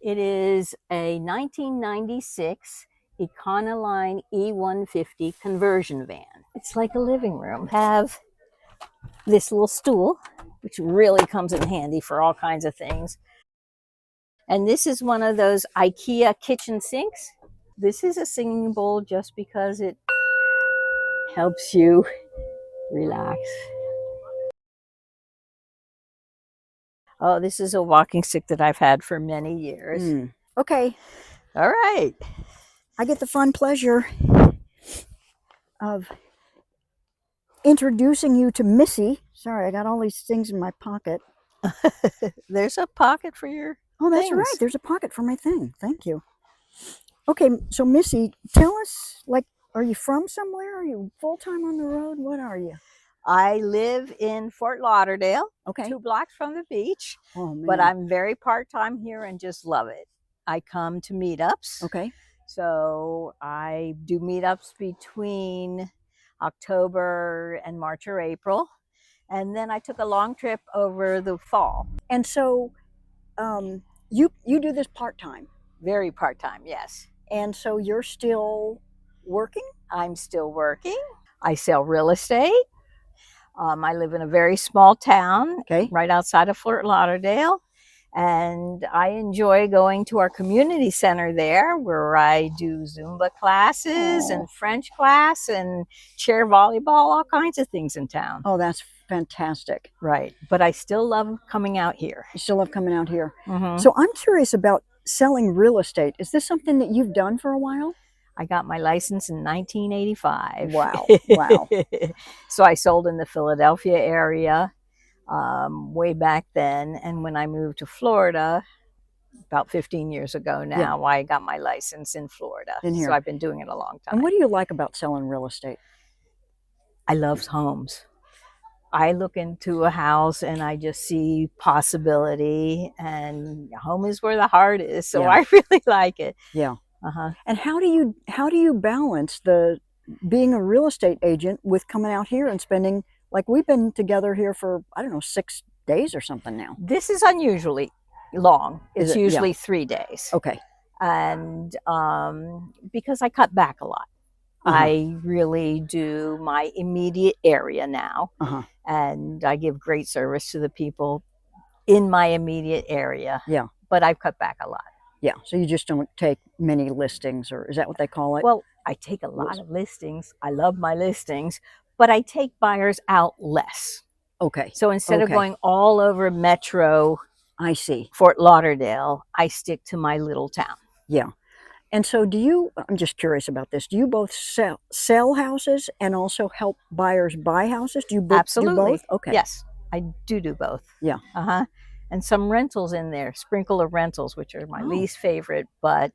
It is a 1996 Econoline E150 conversion van. It's like a living room. Have this little stool, which really comes in handy for all kinds of things. And this is one of those IKEA kitchen sinks. This is a singing bowl just because it helps you relax. Oh, this is a walking stick that I've had for many years. Okay. All right. I get the fun pleasure of introducing you to Missy. Sorry, I got all these things in my pocket. There's a pocket for your Oh, that's things. right. There's a pocket for my thing. Thank you. Okay, so Missy, tell us, like, are you from somewhere? Are you full-time on the road? What are you? I live in Fort Lauderdale, Okay. 2 blocks from the beach. Oh, man. But I'm very part-time here and just love it. I come to meetups. Okay. So I do meetups between October and March or April. And then I took a long trip over the fall. And so you do this part-time? Very part-time, yes. And so you're still working? I'm still working. I sell real estate. I live in a very small town, right outside of Fort Lauderdale. And I enjoy going to our community center there where I do Zumba classes and French class and chair volleyball, all kinds of things in town. Oh, that's fantastic. Right. But I still love coming out here. You still love coming out here. So I'm curious about selling real estate. Is this something that you've done for a while? I got my license in 1985. Wow. Wow. So I sold in the Philadelphia area way back then. And when I moved to Florida, about 15 years ago now, I got my license in Florida. So I've been doing it a long time. And what do you like about selling real estate? I love homes. I look into a house and I just see possibility, and home is where the heart is. So I really like it. Yeah. And how do you balance the being a real estate agent with coming out here and spending, like, we've been together here for, I don't know, 6 days or something now? This is unusually long. It's usually 3 days. Okay. And because I cut back a lot. I really do my immediate area now. And I give great service to the people in my immediate area. Yeah. But I've cut back a lot. Yeah. So you just don't take many listings, or is that what they call it? Well, I take a lot of listings. I love my listings, but I take buyers out less. Okay. So instead of going all over Metro, I see, Fort Lauderdale, I stick to my little town. Yeah. And so I'm just curious about this. Do you both sell houses and also help buyers buy houses? Do you do both? Okay. Yes, I do both. Yeah. And some rentals in there, sprinkle of rentals, which are my least favorite, but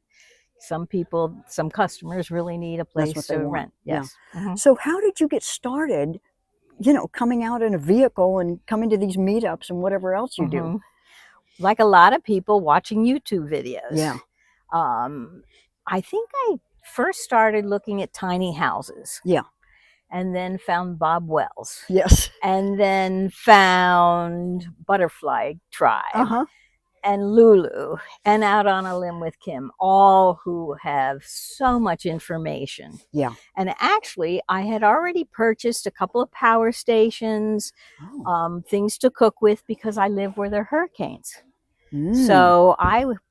some people, some customers really need a place to rent. Yes. So how did you get started, coming out in a vehicle and coming to these meetups and whatever else you do? Like a lot of people, watching YouTube videos. Yeah. I think I first started looking at tiny houses. Yeah. And then found Bob Wells. Yes. And then found Butterfly Tribe. And Lulu, and Out on a Limb with Kim, all who have so much information. Yeah. And actually, I had already purchased a couple of power stations, things to cook with, because I live where there are hurricanes. So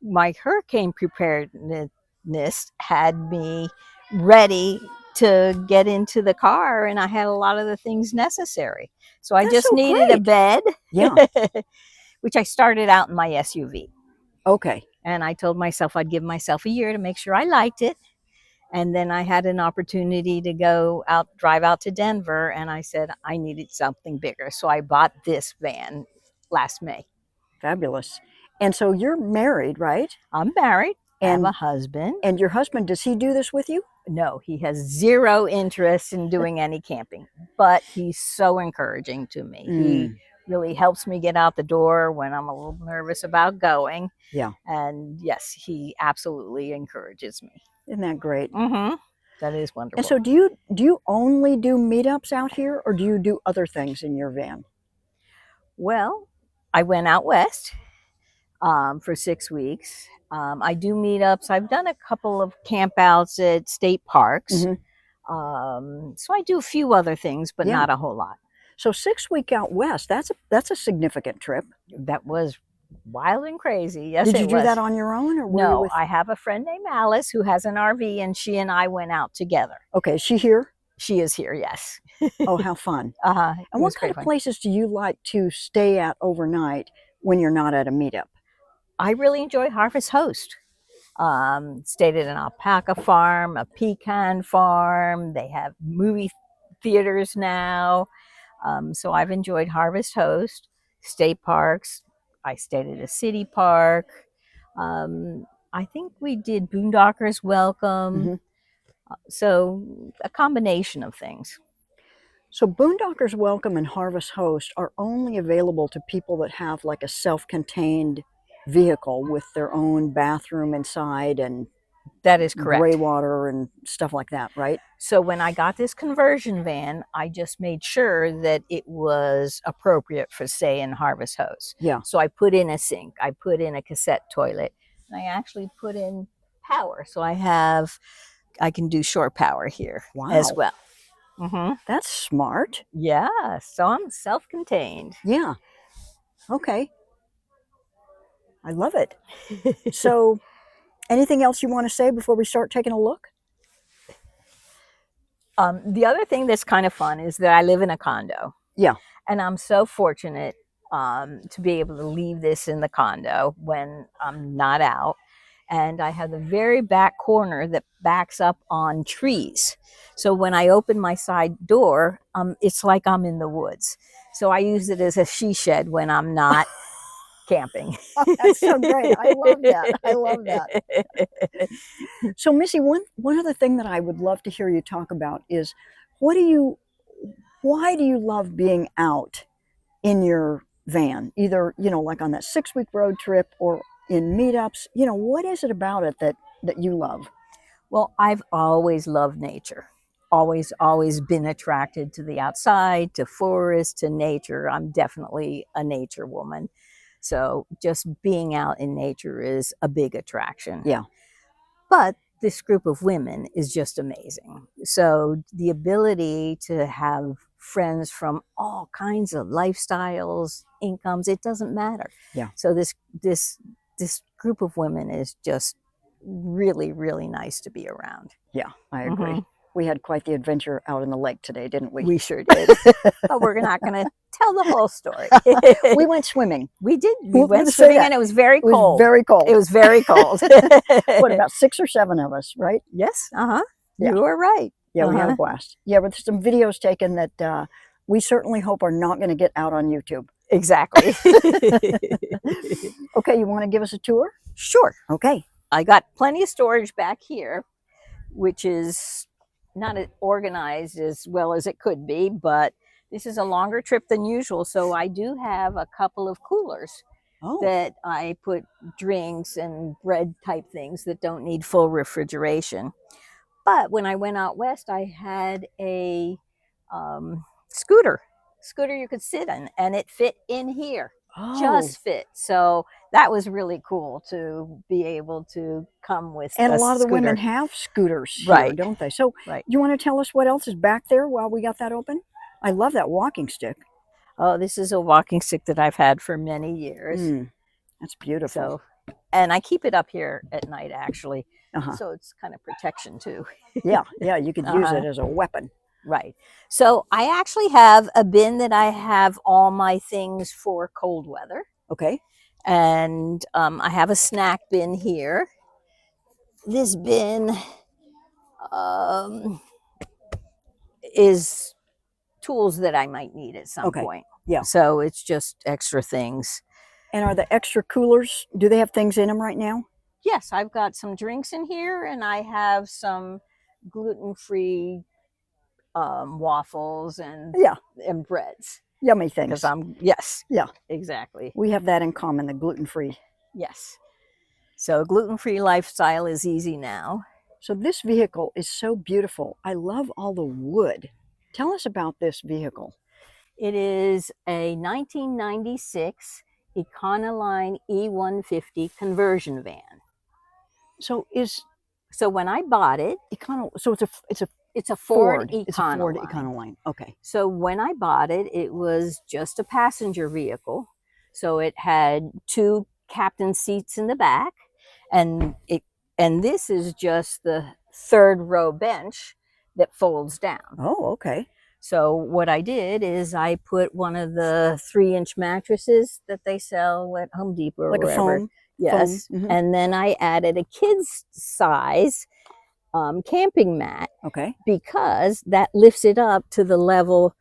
my hurricane preparedness had me ready to get into the car, and I had a lot of the things necessary. So I just needed a bed. Yeah. Which I started out in my SUV. Okay. And I told myself I'd give myself a year to make sure I liked it. And then I had an opportunity to drive out to Denver, and I said I needed something bigger. So I bought this van last May. Fabulous. And so you're married, right? I'm married. I have a husband. And your husband, does he do this with you? No, he has zero interest in doing any camping, but he's so encouraging to me. He really helps me get out the door when I'm a little nervous about going. Yeah. And yes, he absolutely encourages me. Isn't that great? That is wonderful. And so do you only do meetups out here, or do you do other things in your van? Well, I went out west. for 6 weeks. I do meetups. I've done a couple of campouts at state parks. So I do a few other things, but Yeah. not a whole lot. So 6 week out west, that's a significant trip. That was wild and crazy. Yes, Did it you do was. that on your own, or were you No, with? I have a friend named Alice who has an RV, and she and I went out together. Okay, is she here? She is here, yes. Oh, how fun. Uh-huh. And what kind of places do you like to stay at overnight when you're not at a meetup? I really enjoy Harvest Host. Stayed at an alpaca farm, a pecan farm. They have movie theaters now. So I've enjoyed Harvest Host, state parks. I stayed at a city park. I think we did Boondockers Welcome. So a combination of things. So Boondockers Welcome and Harvest Host are only available to people that have like a self-contained vehicle with their own bathroom inside and that is correct. Gray water and stuff like that, right? So when I got this conversion van, I just made sure that it was appropriate for stay in Harvest Host. Yeah. So I put in a sink, I put in a cassette toilet, and I actually put in power. So I can do shore power here as well. That's smart. Yeah. So I'm self-contained. Yeah. Okay. I love it. So anything else you want to say before we start taking a look? The other thing that's kind of fun is that I live in a condo. Yeah. And I'm so fortunate to be able to leave this in the condo when I'm not out. And I have the very back corner that backs up on trees. So when I open my side door, it's like I'm in the woods. So I use it as a she shed when I'm not camping. Oh, that's so great. I love that. I love that. So Missy, one other thing that I would love to hear you talk about is why do you love being out in your van, either, like on that 6 week road trip or in meetups? What is it about it that you love? Well, I've always loved nature. Always been attracted to the outside, to forest, to nature. I'm definitely a nature woman. So just being out in nature is a big attraction. Yeah. But this group of women is just amazing. So the ability to have friends from all kinds of lifestyles, incomes, it doesn't matter. Yeah. So this group of women is just really, really nice to be around. Yeah, I agree. We had quite the adventure out in the lake today, didn't we? We sure did. But we're not going to tell the whole story. We went swimming. We did. We went swimming and it was very cold. It was very cold. It was very cold. What, about 6 or 7 of us, right? Yes. Yeah. You were right. Yeah, we had a blast. Yeah, with some videos taken that we certainly hope are not going to get out on YouTube. Exactly. Okay, you want to give us a tour? Sure. Okay. I got plenty of storage back here, which is not organized as well as it could be, but this is a longer trip than usual. So I do have a couple of coolers that I put drinks and bread type things that don't need full refrigeration. But when I went out west, I had a scooter you could sit in, and it fit in here. Just fit. So that was really cool to be able to come with. And a lot of the women have scooters here, don't they? So you want to tell us what else is back there while we got that open? I love that walking stick. Oh, this is a walking stick that I've had for many years. That's beautiful. So, and I keep it up here at night, actually. So it's kind of protection too. Yeah, you could use it as a weapon. Right. So I actually have a bin that I have all my things for cold weather. Okay. And I have a snack bin here. This bin is tools that I might need at some point. Yeah. So it's just extra things. And are the extra coolers, do they have things in them right now? Yes, I've got some drinks in here, and I have some gluten-free waffles and breads. Yummy things. Because exactly. We have that in common, the gluten-free. Yes. So gluten-free lifestyle is easy now. So this vehicle is so beautiful. I love all the wood. Tell us about this vehicle. It is a 1996 Econoline E150 conversion van. So when I bought it, so it's a Ford Econoline. It's a Ford Econoline. Okay. So when I bought it, it was just a passenger vehicle. So it had 2 captain seats in the back, and this is just the 3rd row bench that folds down. Oh, okay. So what I did is I put one of the 3-inch mattresses that they sell at Home Depot or Like wherever. a foam? Yes. Foam. Mm-hmm. And then I added a kid's size camping mat. Okay. Because that lifts it up to the level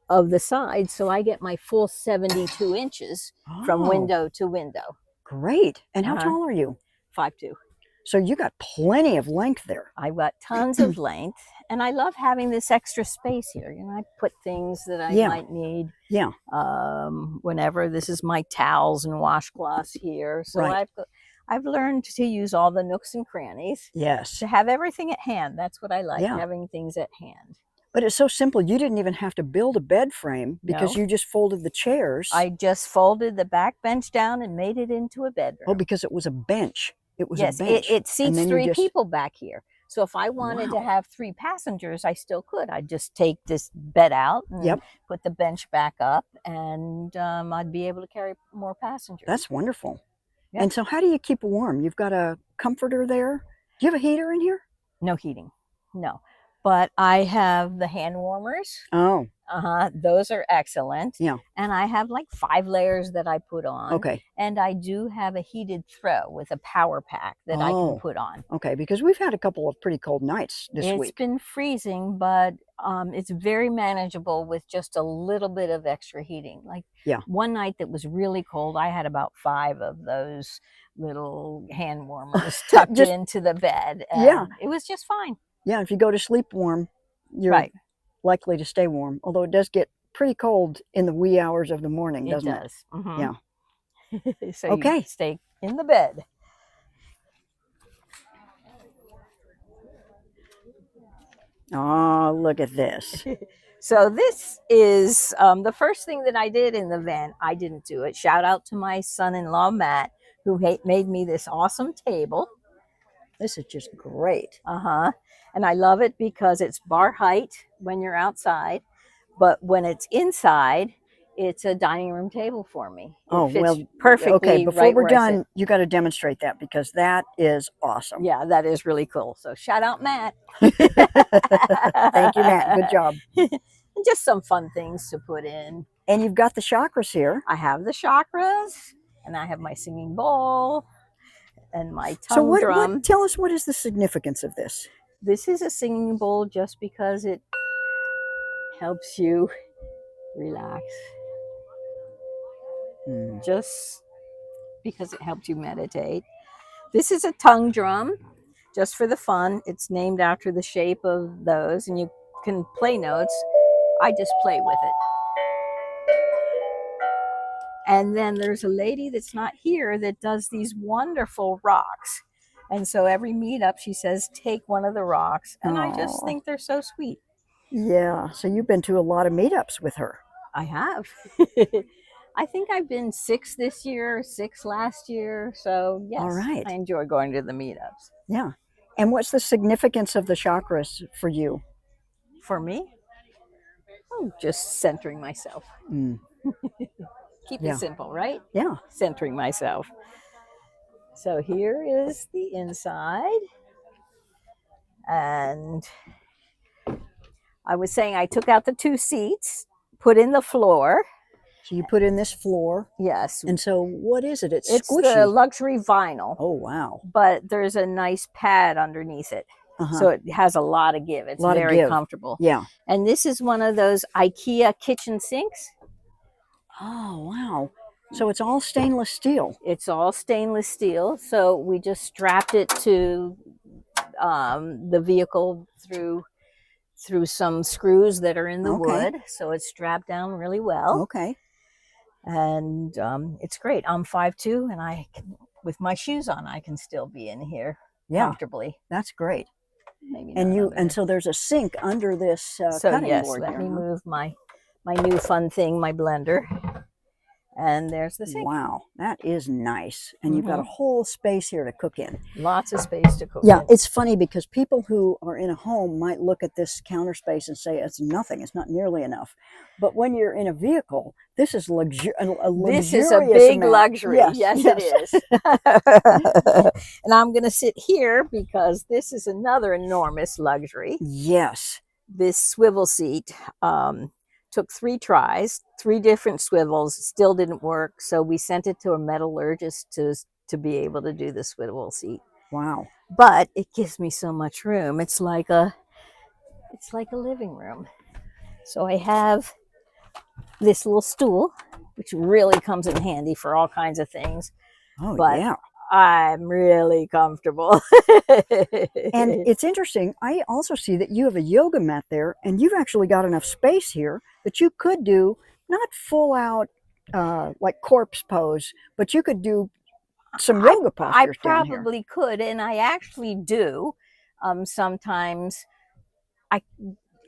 of the side. So I get my full 72 inches from window to window. Great. And how tall are you? 5'2". So you got plenty of length there. I got tons of length, and I love having this extra space here. You know, I put things that I might need. Yeah. Whenever. This is my towels and washcloths here. So I've learned to use all the nooks and crannies. Yes. To have everything at hand. That's what I like, having things at hand. But it's so simple. You didn't even have to build a bed frame because you just folded the chairs. I just folded the back bench down and made it into a bedroom. Oh, because it was a bench. It was a bench. Yes, it seats 3 people back here. So if I wanted to have 3 passengers, I still could. I'd just take this bed out and put the bench back up, and I'd be able to carry more passengers. That's wonderful. Yep. And so how do you keep warm? You've got a comforter there? Do you have a heater in here? No heating, no. But I have the hand warmers. Oh. Those are excellent. Yeah. And I have like 5 layers that I put on. Okay. And I do have a heated throw with a power pack that I can put on. Okay, because we've had a couple of pretty cold nights this week. It's been freezing, but it's very manageable with just a little bit of extra heating. Like one night that was really cold, I had about 5 of those little hand warmers tucked into the bed. And it was just fine. Yeah, if you go to sleep warm, you're likely to stay warm. Although it does get pretty cold in the wee hours of the morning, doesn't it? It does. Mm-hmm. Yeah. So you stay in the bed. Oh, look at this. So this is the first thing that I did in the van. I didn't do it. Shout out to my son-in-law, Matt, who made me this awesome table. This is just great. And I love it because it's bar height when you're outside, but when it's inside, it's a dining room table for me. It fits perfectly. Okay, before we're done, you got to demonstrate that because that is awesome. Yeah, that is really cool. So shout out, Matt. Thank you, Matt. Good job. And just some fun things to put in. And you've got the chakras here. I have the chakras, and I have my singing bowl and my tongue drum. Tell us, what is the significance of this? This is a singing bowl just because it helps you relax. Just because it helps you meditate. This is a tongue drum, just for the fun. It's named after the shape of those, and you can play notes. I just play with it. And then there's a lady that's not here that does these wonderful rocks. And so every meetup, she says, take one of the rocks. And I just think they're so sweet. Yeah. So you've been to a lot of meetups with her. I have. I think I've been 6 this year, 6 last year. So yes, all right. I enjoy going to the meetups. Yeah. And what's the significance of the chakras for you? For me? Oh, just centering myself. Keep it simple, right? Yeah. Centering myself. So here is the inside. And I was saying I took out the 2 seats, put in the floor. So you put in this floor? Yes. And so what is it? It's squishy. It's the luxury vinyl. Oh, wow. But there's a nice pad underneath it. So it has a lot of give. It's very comfortable. Yeah. And this is one of those IKEA kitchen sinks. Oh, wow. So it's all stainless steel. It's all stainless steel. So we just strapped it to the vehicle through some screws that are in the wood. So it's strapped down really well. Okay. And it's great. I'm 5'2", and I can, with my shoes on, I can still be in here comfortably. That's great. Maybe and so there's a sink under this cutting board. Let me move my new fun thing, my blender. And there's the sink. Wow, that is nice. And you've got a whole space here to cook in. Lots of space to cook Yeah, in. it's funny because people who are in a home might look at this counter space and say it's nothing, it's not nearly enough. But when you're in a vehicle, this is a luxurious This is a big amount. luxury. Yes, it is. And I'm going to sit here because this is another enormous luxury. Yes. This swivel seat took 3 tries, 3 different swivels, still didn't work. So we sent it to a metallurgist to be able to do the swivel seat. Wow. But it gives me so much room. It's like a living room. So I have this little stool, which really comes in handy for all kinds of things. Oh, but yeah. I'm really comfortable. And it's interesting. I also see that you have a yoga mat there, and you've actually got enough space here that you could do not full out like corpse pose, but you could do some yoga postures I down here. probably could, and I actually do. Sometimes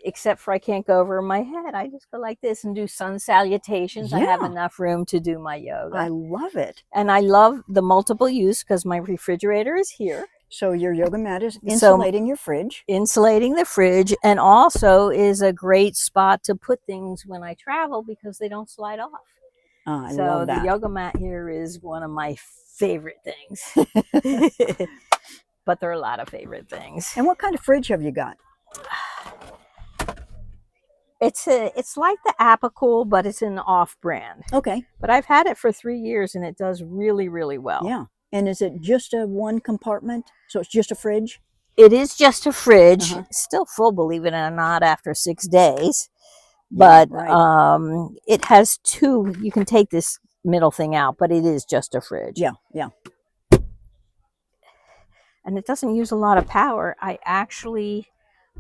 except for I can't go over my head. I just go like this and do sun salutations. I have enough room to do my yoga. I love it. And I love the multiple use because my refrigerator is here. So your yoga mat is insulating your fridge. Insulating the fridge, and also is a great spot to put things when I travel because they don't slide off. I love that. The yoga mat here is one of my favorite things. But there are a lot of favorite things. And what kind of fridge have you got? It's like the Apicool, but it's an off-brand. Okay. But I've had it for 3 years, and it does really, really well. Yeah. And is it just a one compartment? So it's just a fridge? It is just a fridge. Still full, believe it or not, after 6 days. But it has 2. You can take this middle thing out, but it is just a fridge. Yeah, yeah. And it doesn't use a lot of power. I actually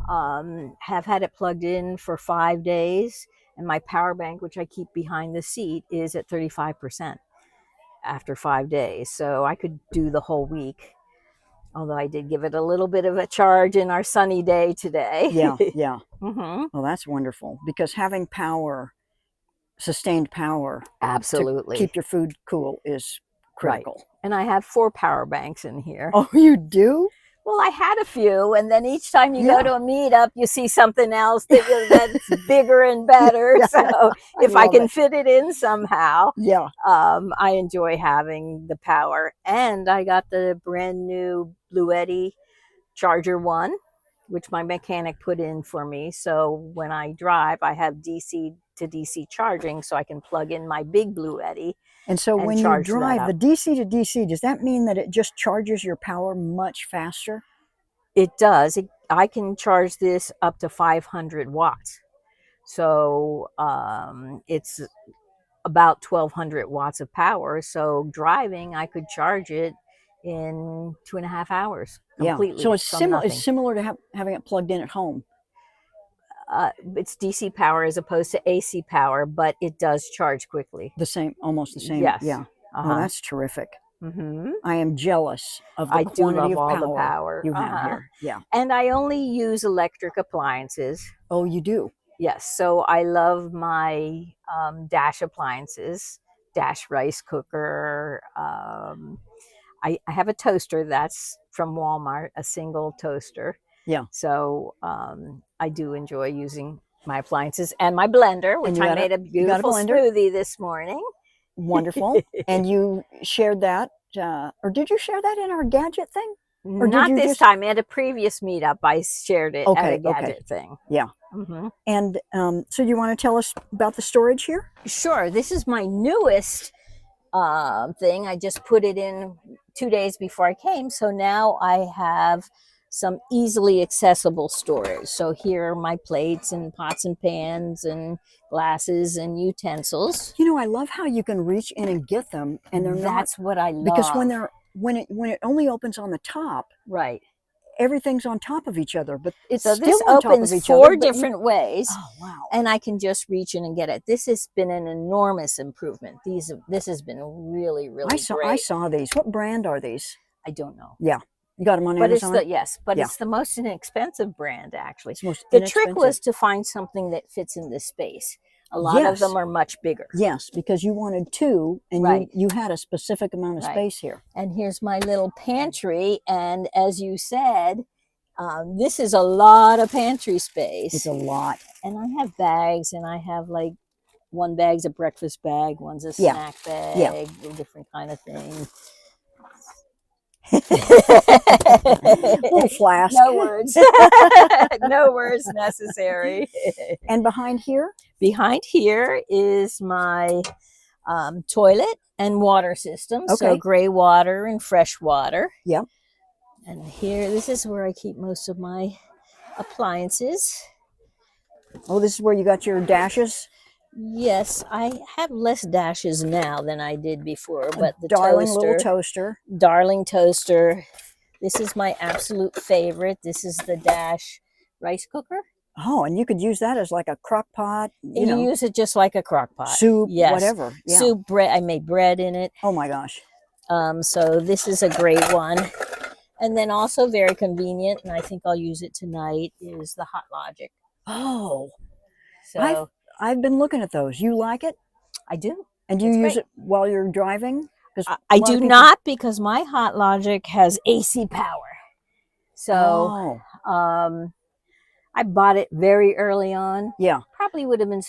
have had it plugged in for 5 days, and my power bank, which I keep behind the seat, is at 35% after 5 days. So I could do the whole week, although I did give it a little bit of a charge in our sunny day today. Yeah, yeah. Well, that's wonderful, because having power, sustained power, absolutely, to keep your food cool is critical. Right. And I have 4 power banks in here. Oh, you do? Well, I had a few, and then each time you go to a meetup, you see something else that's bigger and better. So if I can fit it in somehow, I enjoy having the power. And I got the brand new Bluetti Charger 1, which my mechanic put in for me. So when I drive, I have DC to DC charging, so I can plug in my big Bluetti. And so when you drive the DC to DC, does that mean that it just charges your power much faster? It does. I can charge this up to 500 watts. So it's about 1,200 watts of power. So driving, I could charge it in 2.5 hours completely. So it's similar to having it plugged in at home. It's DC power as opposed to AC power, but it does charge quickly. The same, almost the same. Yes. Yeah. Oh, that's terrific. I am jealous of the quantity of power you have here. Yeah. And I only use electric appliances. Oh, you do? Yes. So I love my Dash appliances, Dash rice cooker. I have a toaster that's from Walmart, a single toaster. Yeah. So I do enjoy using my appliances and my blender, which I made a beautiful smoothie this morning. Wonderful. And you shared that, or did you share that in our gadget thing? Or not this time. At a previous meetup, I shared it at a gadget thing. Yeah. And so you want to tell us about the storage here? Sure. This is my newest thing. I just put it in 2 days before I came. So now I have some easily accessible storage. So here are my plates and pots and pans and glasses and utensils. You know, I love how you can reach in and get them, and that's what I love. Because when it only opens on the top, right, everything's on top of each other, but it's so still this on top opens of each 4 other, different ways. Oh, wow. And I can just reach in and get it. This has been an enormous improvement. This has been really, really great. I saw these. What brand are these? I don't know. Yeah. You got them on Amazon? It's the most inexpensive brand, actually. The trick was to find something that fits in this space. A lot of Yes. them are much bigger. Yes, because you wanted two, and Right. you had a specific amount of Right. space here. And here's my little pantry. And as you said, this is a lot of pantry space. It's a lot. And I have bags, and I have like one bag's a breakfast bag, one's a Yeah. snack bag, Yeah. a different kind of thing. Little flask. No words. No words necessary. And behind here? Behind here is my toilet and water system. Okay. So gray water and fresh water. Yep. And here, this is where I keep most of my appliances. Oh, this is where you got your dashes? Yes, I have less dashes now than I did before, but the Darling toaster, little toaster. darling toaster. This is my absolute favorite. This is the Dash rice cooker. Oh, and you could use that as like a crock pot, you know, use it just like a crock pot. soup, Yes. whatever. Yeah. Soup, bread. I made bread in it. Oh my gosh. So this is a great one. And then also very convenient, and I think I'll use it tonight, is the Hot Logic. Oh, So I've been looking at those. You like it? I do. And do you It's use great. it while you're driving? 'Cause I a lot do of people- not, because my Hot Logic has AC power. So Oh, I bought it very early on. yeah. Probably would have been,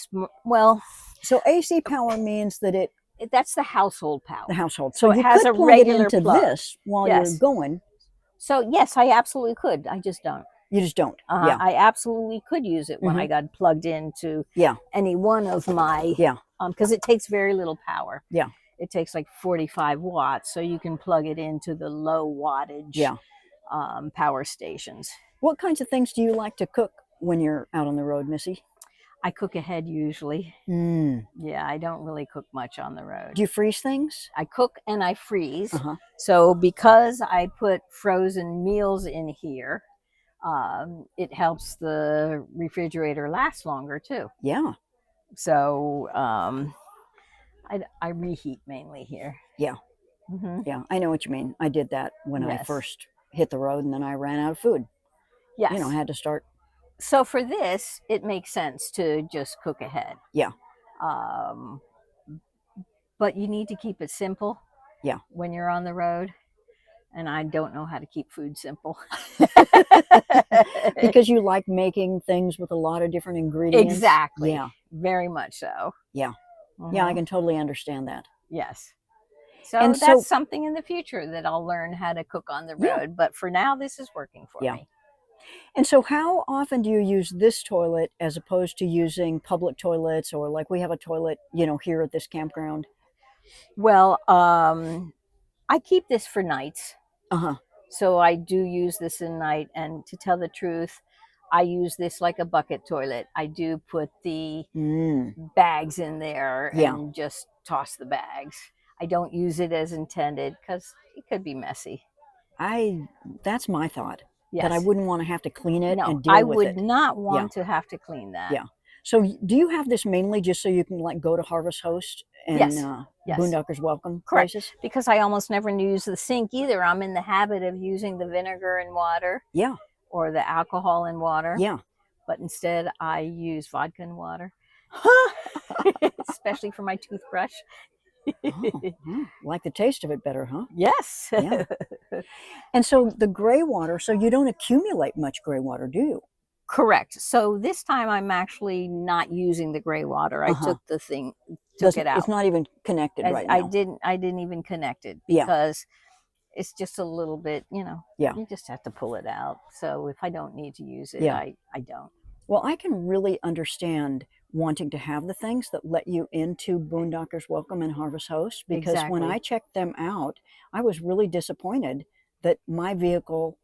well, So AC power means that that's the household power. the household. So So it you has could a plug it regular into plug. this while Yes. you're going. So yes, I absolutely could. I just don't. You just don't. Yeah. I absolutely could use it when I got plugged into Yeah. any one of my, Yeah. because it takes very little power. Yeah. It takes like 45 watts, so you can plug it into the low wattage Yeah. power stations. What kinds of things do you like to cook when you're out on the road, Missy? I cook ahead usually. Mm. Yeah, I don't really cook much on the road. Do you freeze things? I cook and I freeze. Uh-huh. So because I put frozen meals in here, it helps the refrigerator last longer too. Yeah. So I reheat mainly here. Yeah. Mm-hmm. Yeah. I know what you mean. I did that when I Yes. first hit the road, and then I ran out of food. Yes. You know, I had to start. So for this, it makes sense to just cook ahead. Yeah. But you need to keep it simple. Yeah. When you're on the road. And I don't know how to keep food simple. Because you like making things with a lot of different ingredients. Exactly. Yeah. Very much so. Yeah. Mhm. Yeah, I can totally understand that. Yes. So And that's so- something in the future that I'll learn how to cook on the road. Yeah. But for now, this is working for Yeah. me. And so how often do you use this toilet as opposed to using public toilets, or like we have a toilet, you know, here at this campground? Well, I keep this for nights. Uh-huh. So I do use this in night. And to tell the truth, I use this like a bucket toilet. I do put the bags in there Yeah. and just toss the bags. I don't use it as intended because it could be messy. That's my thought. Yes. That I wouldn't want to have to clean it No, and deal I with would it. not want to have to clean that. Yeah. So do you have this mainly just so you can like go to Harvest Host and Yes. Yes. Boondockers Welcome Correct. places? Because I almost never use the sink either. I'm in the habit of using the vinegar and water Yeah. or the alcohol and water. Yeah. But instead, I use vodka and water, especially for my toothbrush. Like the taste of it better, huh? Yes. Yeah. And so the gray water, so you don't accumulate much gray water, do you? Correct. So this time I'm actually not using the gray water. I took the thing, took it out. It's not even connected right now. I didn't even connect it Yeah. because it's just a little bit, Yeah. you just have to pull it out. So if I don't need to use it, Yeah. I don't. Well, I can really understand wanting to have the things that let you into Boondockers Welcome and Harvest Host, because when Exactly. I checked them out, I was really disappointed that my vehicle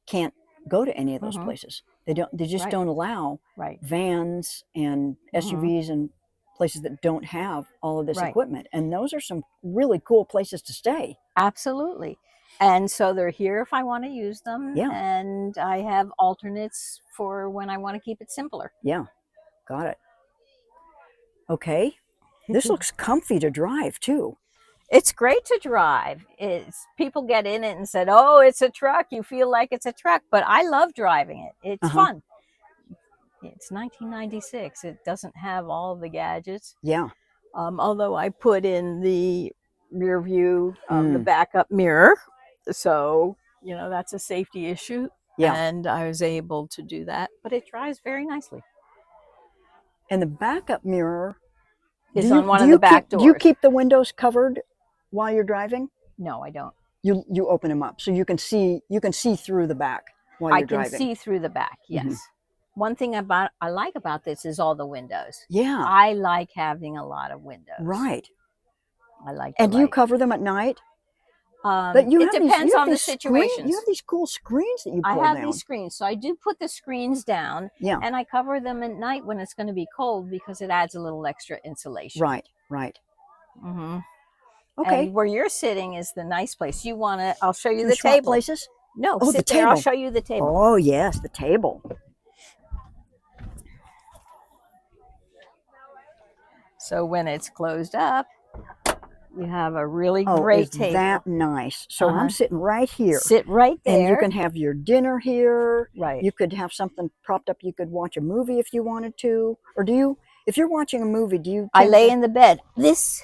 can't go to any of those places. They just Right. don't allow Right. vans and SUVs and places that don't have all of this Right. equipment. And those are some really cool places to stay. Absolutely. And so they're here if I want to use them. Yeah. And I have alternates for when I want to keep it simpler. Yeah, got it. Okay. This looks comfy to drive too. It's great to drive. People get in it and said, "Oh, it's a truck. You feel like it's a truck," but I love driving it. It's fun. It's 1996. It doesn't have all the gadgets. Yeah. Although I put in the rear view, the backup mirror. So, you know, that's a safety issue. Yeah. And I was able to do that. But it drives very nicely. And the backup mirror is on one of the back doors. Do you keep the windows covered while you're driving? No, I don't. You open them up so you can see through the back while you're driving. I can see through the back, yes. One thing I like about this is all the windows. Yeah. I like having a lot of windows. Right. I like. And do you cover them at night? But it depends on the situation. You have these cool screens that you pull down. I have these screens, so I do put the screens down. Yeah. And I cover them at night when it's going to be cold because it adds a little extra insulation. Right. Right. Mm-hmm. Okay. And where you're sitting is the nice place. You want to? I'll show you the table. Places? No. Oh, sit there. I'll show you the table. Oh yes, the table. So when it's closed up, you have a really great table. That nice. So I'm sitting right here. Sit right there. And you can have your dinner here. Right. You could have something propped up. You could watch a movie if you wanted to. Or do you, if you're watching a movie, do you? I lay in the bed. This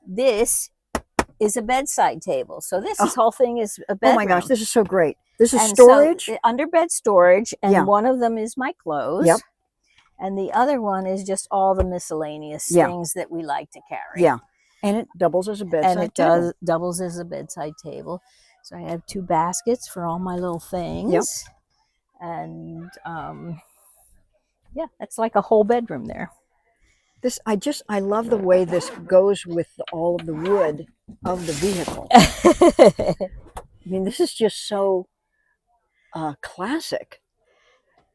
is a bedside table. So this whole thing is a bedroom. Oh my gosh, this is so great. This is storage? So, under bed storage. And one of them is my clothes. Yep. And the other one is just all the miscellaneous things that we like to carry. Yeah. And it doubles as a bedside table. And it doubles as a bedside table. So I have 2 baskets for all my little things. Yep. And yeah, it's like a whole bedroom there. I love the way this goes with all of the wood of the vehicle. I mean, this is just so classic.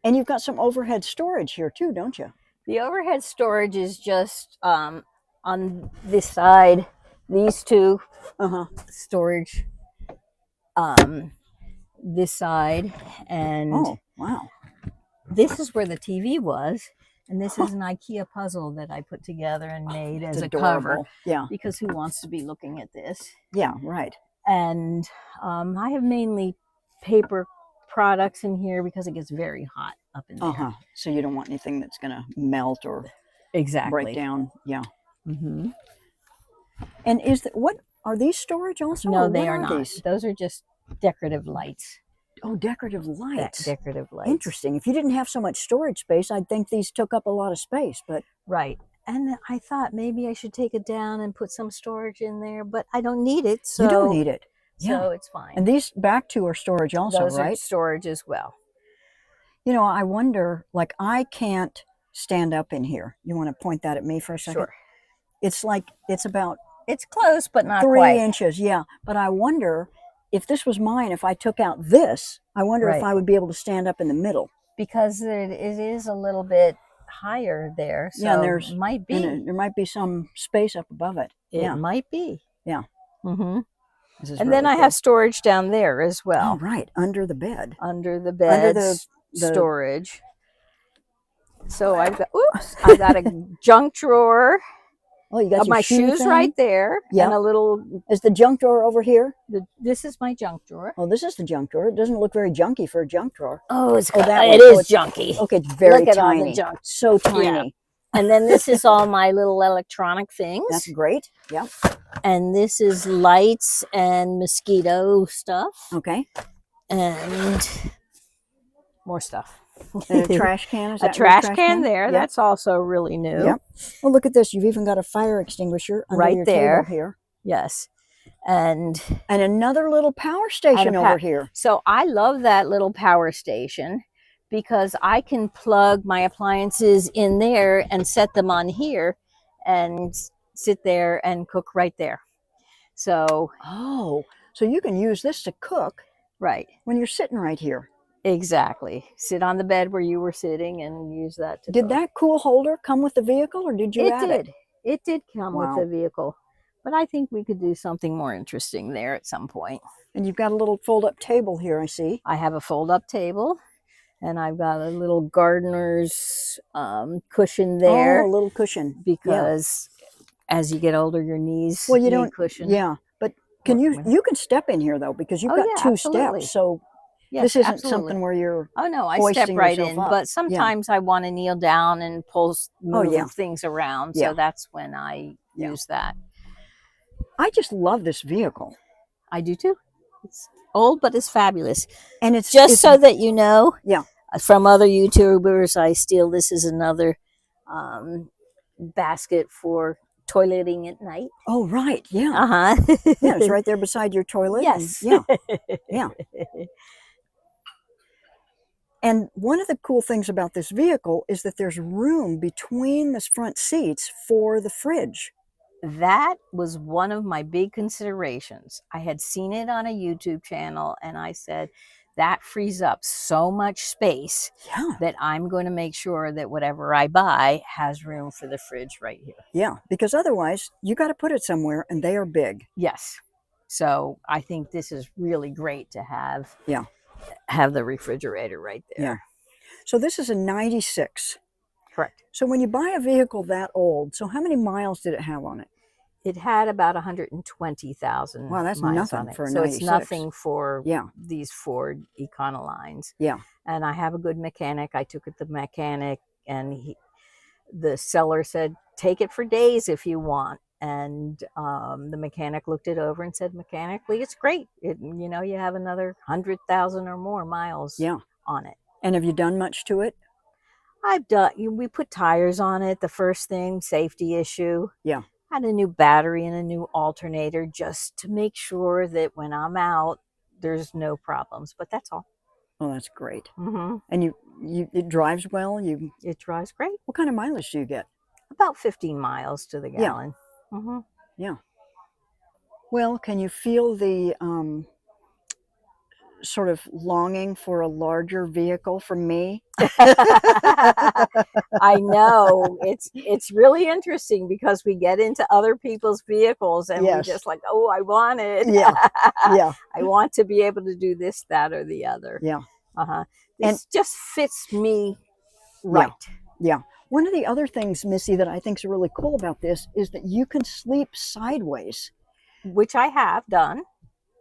And you've got some overhead storage here too, don't you? The overhead storage is just on this side. These 2 storage this side, and oh wow, this is where the TV was. And this is an IKEA puzzle that I put together and made as a cover. Yeah. Because who wants to be looking at this? Yeah, right. And I have mainly paper products in here because it gets very hot up in there. So you don't want anything that's going to melt or break down. Yeah. Mm-hmm. And what are these storage also? No, they are not. Those are just decorative lights. Oh, decorative lights. Decorative lights. Interesting. If you didn't have so much storage space, I'd think these took up a lot of space, but right. And I thought maybe I should take it down and put some storage in there, but I don't need it. So you don't need it. So it's fine. And these back 2 are storage also, those right? Are storage as well. You know, I wonder, like, I can't stand up in here. You want to point that at me for a second? Sure. It's like, it's about... It's close, but not 3 quite. inches, yeah. But I wonder, if this was mine, if I took out this, I wonder if I would be able to stand up in the middle. Because it is a little bit higher there. So yeah, there might be some space up above it. It might be. Yeah. Mm-hmm. And then I have storage down there as well. Oh, right. Under the bed. Under the bed. Under the storage. So I've got a junk drawer. Oh, you got my shoes right there. Yeah. And a little. Is the junk drawer over here? This is my junk drawer. Oh, this is the junk drawer. It doesn't look very junky for a junk drawer. Oh, it is junky. Okay, it's very look at tiny. All the junk. So tiny. Yeah. And then this is all my little electronic things. That's great. Yeah. And this is lights and mosquito stuff. Okay. And more stuff. And a trash can? Is that a trash can there. Yep. That's also really new. Yep. Well, look at this. You've even got a fire extinguisher under your table here. Yes. And another little power station over here. So I love that little power station because I can plug my appliances in there and set them on here and sit there and cook right there. So so you can use this to cook when you're sitting right here. Exactly. Sit on the bed where you were sitting and use that to Did that cool holder come with the vehicle or did you add it? It did come with the vehicle. But I think we could do something more interesting there at some point. And you've got a little fold-up table here, I see. I have a fold-up table. And I've got a little gardener's cushion there. Oh, a little cushion. Because as you get older, your knees need cushion. Yeah, but you can step in here, though, because you've got 2 steps. So Yes, This isn't absolutely. something where you're Oh no, I step hoisting right yourself in, up. but sometimes I want to kneel down and Oh, move yeah. things around. Yeah. So that's when I Yeah. use that. I just love this vehicle. I do too. It's old, but it's fabulous. And it's Just so that you know, yeah. from other YouTubers, I steal. This is another basket for toileting at night. Oh, right. Yeah. Uh-huh. Yeah, it's right there beside your toilet. Yes. And, yeah. Yeah. And one of the cool things about this vehicle is that there's room between the front seats for the fridge. That was one of my big considerations. I had seen it on a YouTube channel and I said, that frees up so much space that I'm going to make sure that whatever I buy has room for the fridge right here. Yeah, because otherwise you got to put it somewhere and they are big. Yes. So I think this is really great to have. Yeah. Have the refrigerator right there. Yeah. So this is a 96. Correct. So when you buy a vehicle that old, so how many miles did it have on it? It had about 120,000 Wow, that's miles nothing on it. for a so 96. it's nothing for Yeah. these Ford Econolines. Yeah. And I have a good mechanic. I took it to the mechanic and the seller said, take it for days if you want. And the mechanic looked it over and said, mechanically, it's great. You know, you have another 100,000 or more miles on it. And have you done much to it? We put tires on it. The first thing, safety issue. Yeah. Had a new battery and a new alternator just to make sure that when I'm out, there's no problems. But that's all. Oh, that's great. Mm-hmm. And it drives well? It drives great. What kind of mileage do you get? About 15 miles to the gallon. Yeah. Mm-hmm. Yeah. Well, can you feel the sort of longing for a larger vehicle from me? I know it's really interesting because we get into other people's vehicles and we just like, oh, I want it. Yeah. Yeah. I want to be able to do this, that, or the other. Yeah. This just fits me right. Yeah. One of the other things, Missy, that I think is really cool about this is that you can sleep sideways, which I have done.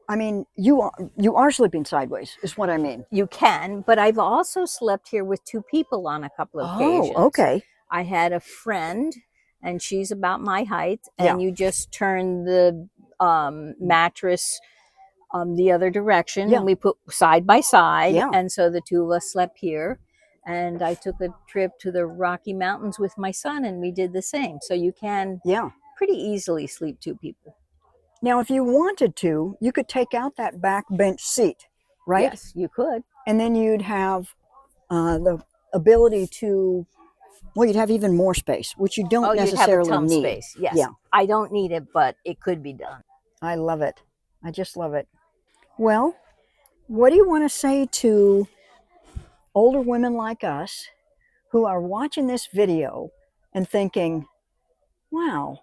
I mean, you are sleeping sideways, is what I mean. You can, but I've also slept here with two people on a couple of occasions. Oh, okay. I had a friend, and she's about my height, and you just turn the mattress the other direction, and we put side by side, and so the two of us slept here. And I took a trip to the Rocky Mountains with my son, and we did the same. So you can pretty easily sleep two people. Now, if you wanted to, you could take out that back bench seat, right? Yes, you could. And then you'd have the ability to, well, you'd have even more space, which you don't necessarily you'd have a ton need. Space. Yes. Yeah. I don't need it, but it could be done. I love it. I just love it. Well, what do you want to say to older women like us who are watching this video and thinking, wow,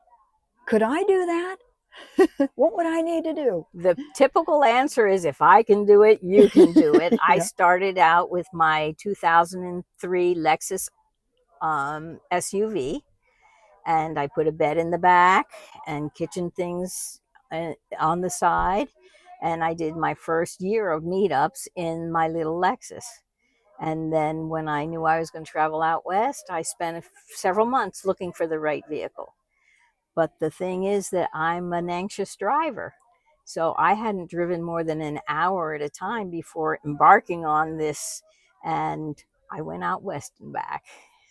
could I do that? What would I need to do? The typical answer is, if I can do it, you can do it. I started out with my 2003 Lexus SUV, and I put a bed in the back and kitchen things on the side. And I did my first year of meetups in my little Lexus. And then when I knew I was going to travel out west, I spent several months looking for the right vehicle. But the thing is that I'm an anxious driver. So I hadn't driven more than an hour at a time before embarking on this. And I went out west and back.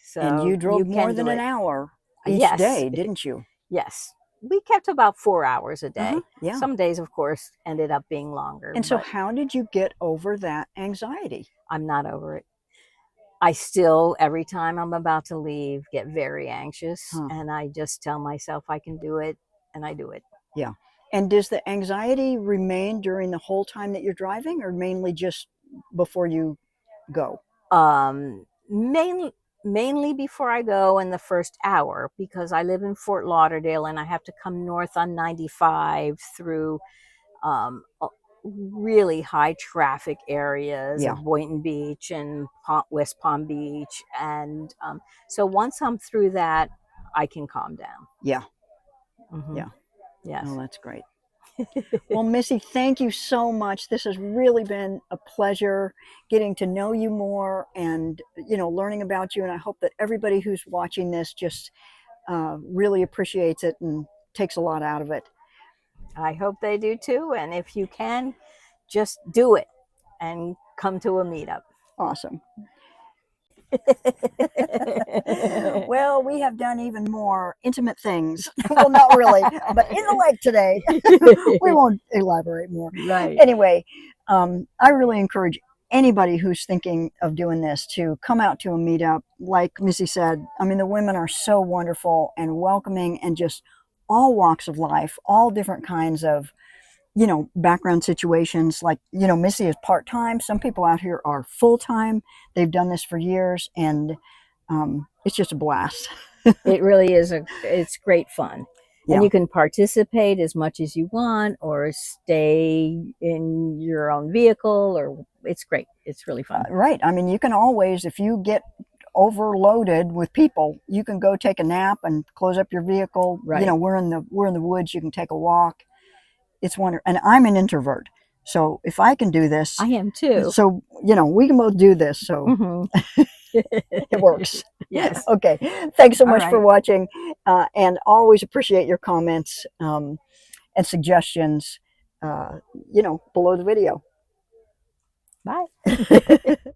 So and you drove more than an hour each day, didn't you? Yes. We kept about 4 hours a day. Some days, of course, ended up being longer. And so how did you get over that anxiety? I'm not over it. I still, every time I'm about to leave, get very anxious. And I just tell myself I can do it, and I do it. Yeah. And does the anxiety remain during the whole time that you're driving, or mainly just before you go? Mainly before I go in the first hour, because I live in Fort Lauderdale and I have to come north on 95 through really high traffic areas of Boynton Beach and West Palm Beach. And so once I'm through that, I can calm down. Yeah. Mm-hmm. Yeah. Yes. Oh, that's great. Well, Missy, thank you so much. This has really been a pleasure getting to know you more and, learning about you. And I hope that everybody who's watching this just really appreciates it and takes a lot out of it. I hope they do too. And if you can, just do it and come to a meetup. Awesome. Well, we have done even more intimate things. Well, not really, but in the lake today. We won't elaborate more. Right. Anyway, I really encourage anybody who's thinking of doing this to come out to a meetup. Like Missy said, I mean, the women are so wonderful and welcoming, and just all walks of life, all different kinds of background situations. Like, Missy is part-time. Some people out here are full-time. They've done this for years, and it's just a blast. It really is. It's great fun. Yeah. And you can participate as much as you want or stay in your own vehicle, or it's great. It's really fun. Right. I mean, you can always, if you get overloaded with people, you can go take a nap and close up your vehicle. Right. We're in the woods. You can take a walk. It's wonderful. And I'm an introvert, so if I can do this, I am too. So we can both do this. So it works. Yes. Okay. Thanks so much right. for watching, and always appreciate your comments and suggestions. Below the video. Bye.